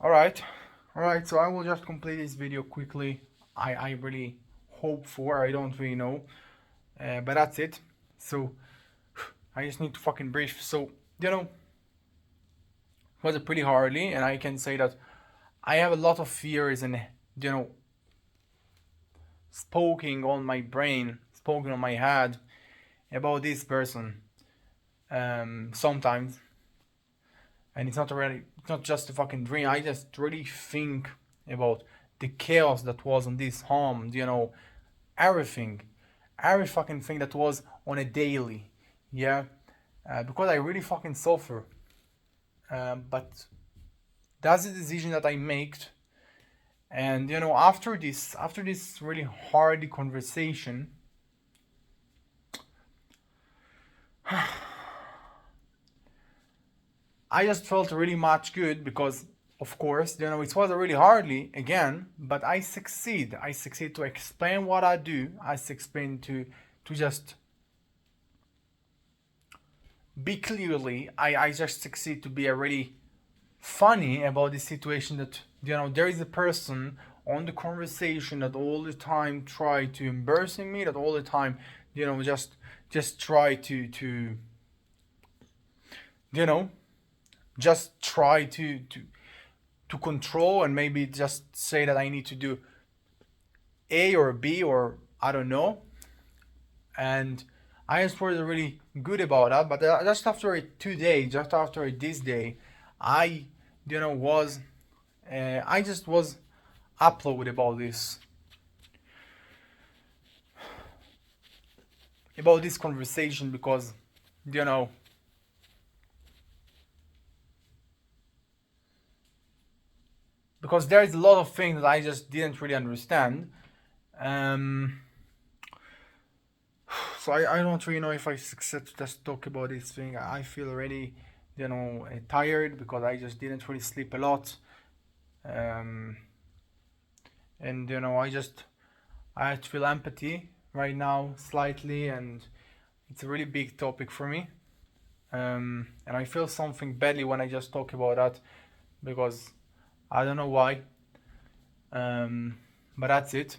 Alright, alright, so I will just complete this video quickly. I really hope for, I don't really know, but that's it. So, I just need to fucking breathe. So, it was a pretty hardly, and I can say that I have a lot of fears and, spoken on my brain, spoken on my head about this person sometimes. And it's not just a fucking dream. I just really think about the chaos that was on this home, everything, every fucking thing that was on a daily, yeah, because I really fucking suffer. But that's the decision that I made, and after this really hard conversation, I just felt really much good because, of course, it was really hardly again, but I succeed. I succeed to explain what I do. I succeed to just be clearly. I just succeed to be a really funny about the situation that there is a person on the conversation that all the time try to embarrassing me. That all the time, just try to you know just try to control and maybe just say that I need to do A or B or I don't know. And I just was really good about that. But just after 2 days, just after this day, I, was, I just was upload about this conversation because, you know, because there's a lot of things that I just didn't really understand. Um, so I don't really know if I succeed to just talk about this thing. I feel already, tired because I just didn't really sleep a lot. Um, and I have to feel empathy right now slightly, and it's a really big topic for me. And I feel something badly when I just talk about that because I don't know why. But that's it.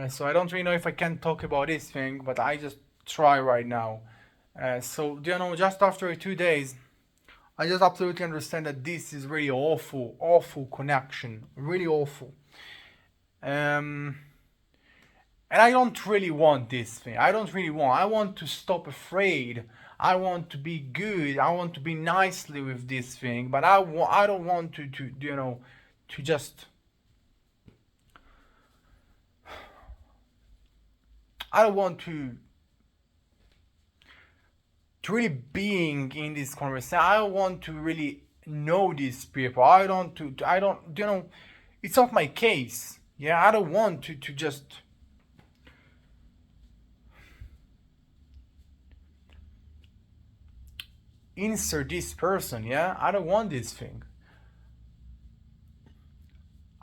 So I don't really know if I can talk about this thing, but I just try right now. So just after 2 days, I just absolutely understand that this is really awful, awful connection, really awful. Um, and I don't really want this thing. I don't really want. I want to stop afraid. I want to be good. I want to be nicely with this thing, but I don't want to just. I don't want to really being in this conversation. I want to really know these people. I don't it's not my case. Yeah, I don't want to just insert this person. Yeah, I don't want this thing.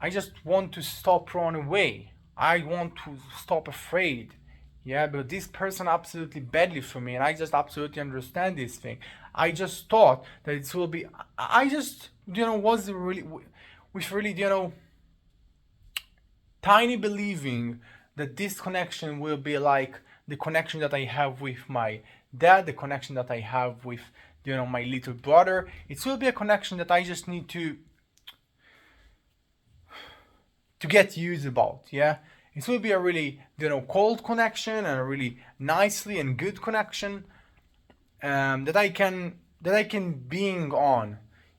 I just want to stop running away. I want to stop afraid. Yeah, but this person absolutely badly for me, and I just absolutely understand this thing. I just thought that it will be. I just was really with really tiny believing that this connection will be like the connection that I have with my dad, the connection that I have with my little brother. It will be a connection that I just need to get used about. Yeah, it will be a really cold connection and a really nicely and good connection that I can being on.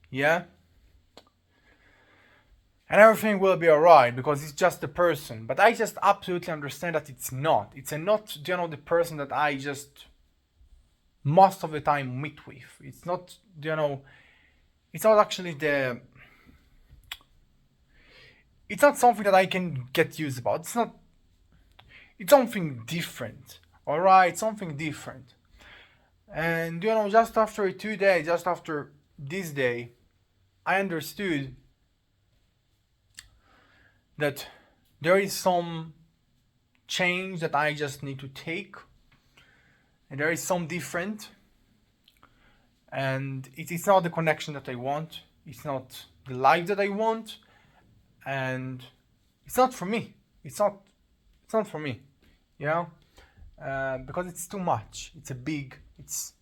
Yeah, and everything will be alright because it's just a person. But I just absolutely understand that it's not. It's a not the person that I just most of the time meet with. It's not it's not actually the. It's not something that I can get used about. It's not. It's something different. Alright, something different. And just after 2 days, just after this day, I understood that there is some change that I just need to take, and there is some different, and it is not the connection that I want. It's not the life that I want, and it's not for me. It's not for me, you know, because it's too much. It's a big. It's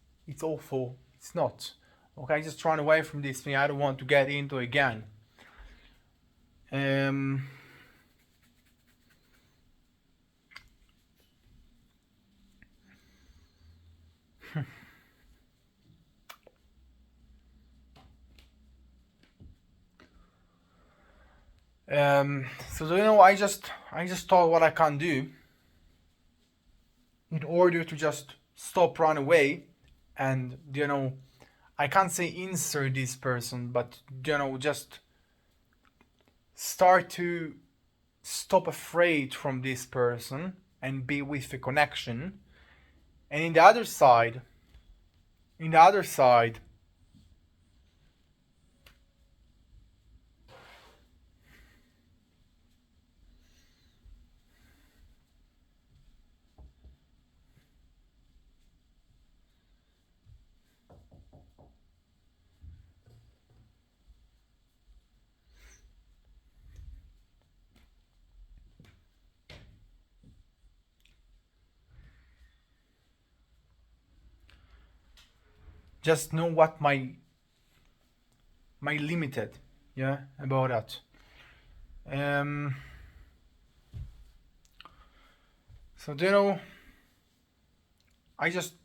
awful. It's not. Okay, just run away from this thing. I don't want to get into again. Um. So you know, I just thought what I can do in order to just stop run away, and you know, I can't say insert this person, but you know, just start to stop afraid from this person and be with the connection. And in the other side, just know what my limited, yeah, about that. Um. So you know, I just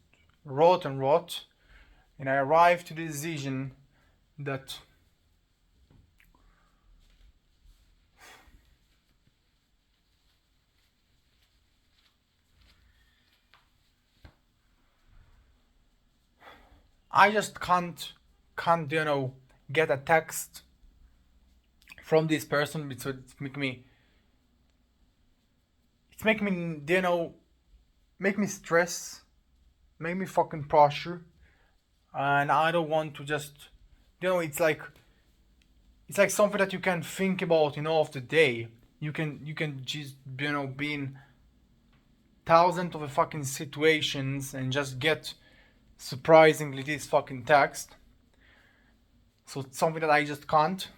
wrote and wrote, and I arrived to the decision that I just can't you know get a text from this person. So it's make me you know make me stress, make me fucking pressure, and I don't want to just you know it's like something that you can think about in all of the day. You can just you know be in thousands of fucking situations and just get surprisingly this fucking text. So it's something that I just can't.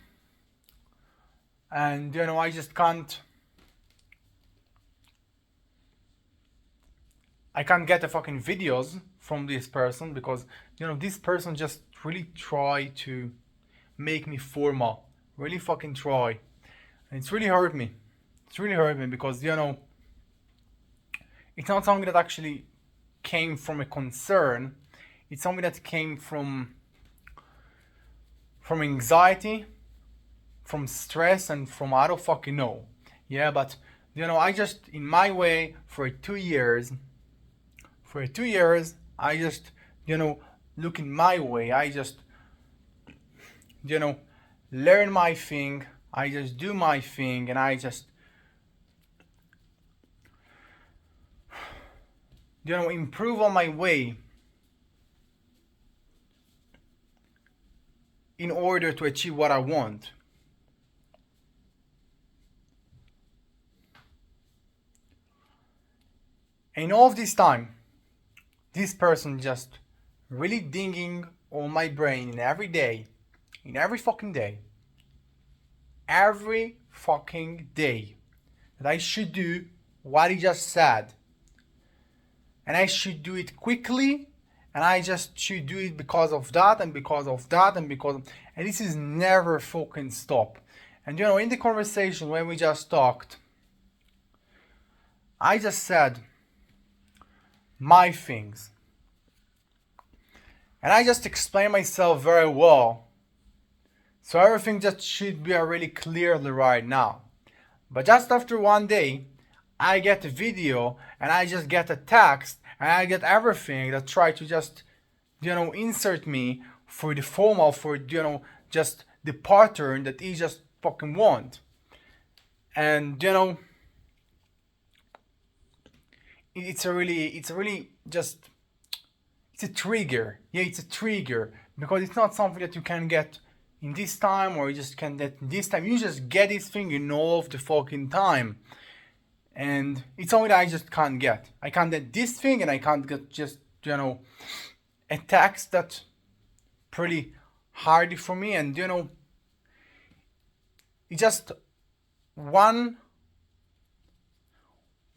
And you know I just can't I can't get the fucking videos from this person because you know this person just really try to make me formal. Really fucking try. And it's really hurt me. It's really hurt me because you know it's not something that actually came from a concern. It's something that came from anxiety, from stress, and from I don't fucking know. Yeah, but you know, I just in my way for 2 years, I just you know look in my way. I just you know learn my thing. I just do my thing, and I just you know improve on my way in order to achieve what I want. And all of this time, this person just really dinging on my brain in every day, in every fucking day, that I should do what he just said. And I should do it quickly, and I just should do it because of that, and because of that, and and this is never fucking stop. And you know, in the conversation when we just talked, I just said my things. And I just explained myself very well. So everything just should be really clearly right now. But just after one day, I get a video and I just get a text and I get everything that try to just, you know, insert me for the formal, for, you know, just the pattern that he just fucking want. And, you know, it's a really just, it's a trigger. Yeah, it's a trigger because it's not something that you can get in this time or you just can get in this time. You just get this thing in all of the fucking time. And it's something that I just can't get. I can't get this thing and I can't get just, you know, a text that's pretty hardy for me. And, you know, it's just one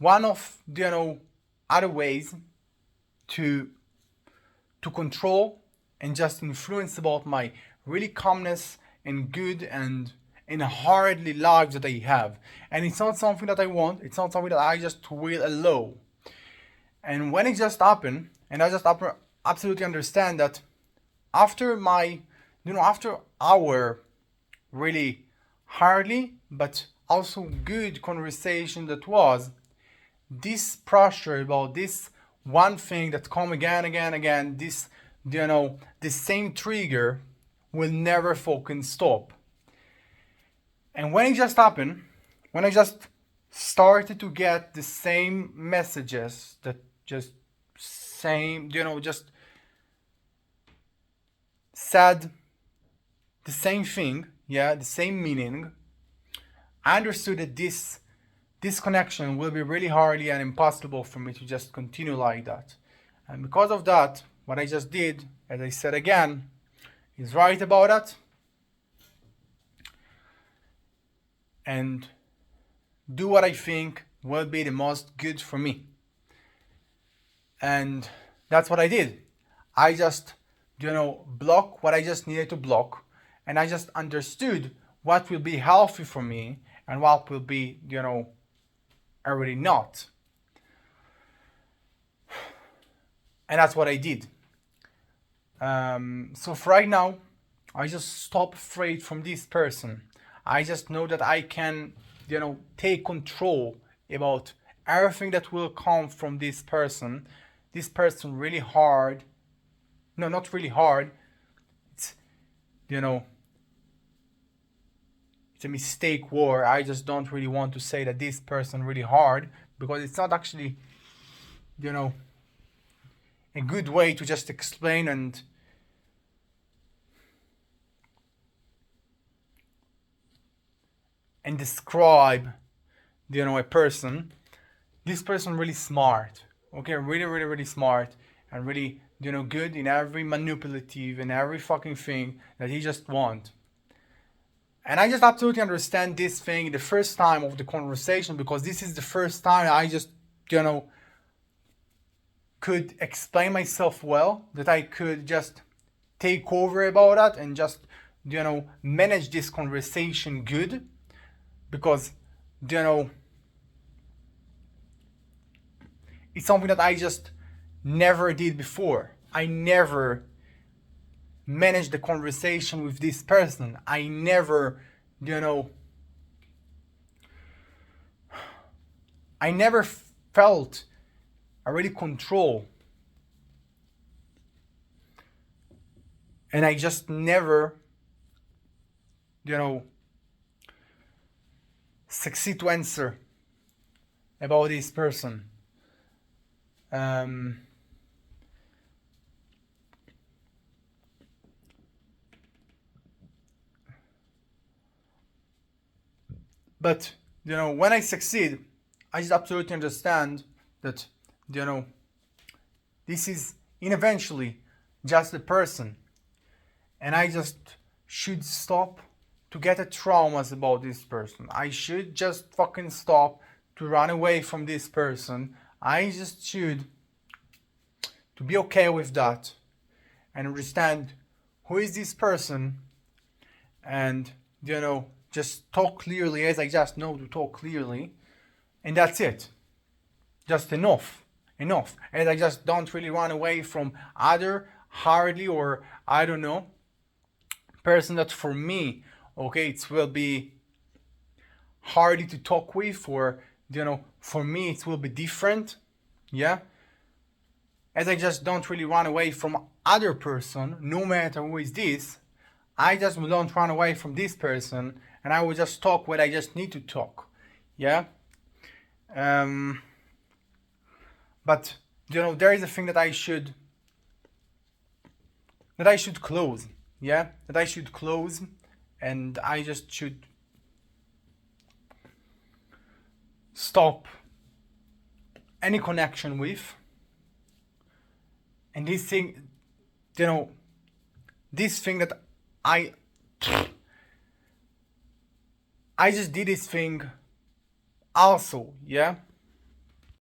of other ways to control and just influence about my really calmness and good and in a hardly life that I have. And it's not something that I want, it's not something that I just will allow. And when it just happened, and I just absolutely understand that after after our really hardly but also good conversation that was, this pressure about this one thing that come again, this the same trigger will never fucking stop. And when it just happened, when I just started to get the same messages that just same, just said the same thing, the same meaning, I understood that this connection will be really hardly and impossible for me to just continue like that. And because of that, what I just did, as I said again, is write about it and do what I think will be the most good for me. And that's what I did. I just, block what I just needed to block, and I just understood what will be healthy for me and what will be, already not. And that's what I did. So for right now, I just stop afraid from this person. I just know that I can, take control about everything that will come from this person. This person really hard. No, not really hard. It's, it's a mistake word. I just don't really want to say that this person really hard, because it's not actually, a good way to just explain and describe, a person. This person really smart, okay, really smart, and really, good in every manipulative and every fucking thing that he just want. And I just absolutely understand this thing the first time of the conversation, because this is the first time I just, could explain myself well, that I could just take over about that and just, manage this conversation good. Because, it's something that I just never did before. I never managed the conversation with this person. I never, I never felt already control. And I just never, succeed to answer about this person. But when I succeed, I just absolutely understand that this is eventually just the person, and I just should stop to get a traumas about this person. I should just fucking stop to run away from this person. I just should to be okay with that and understand who is this person, and just talk clearly as I just know to talk clearly, and that's it. Just enough, and I just don't really run away from other hardly, or I don't know, person that for me, okay, it will be harder to talk with, or for me it will be different, as I just don't really run away from other person, no matter who is this. I just don't run away from this person, and I will just talk what I just need to talk, but there is a thing that I should close, that I should close, and I just should stop any connection with. And this thing, this thing that I just did this thing also, yeah.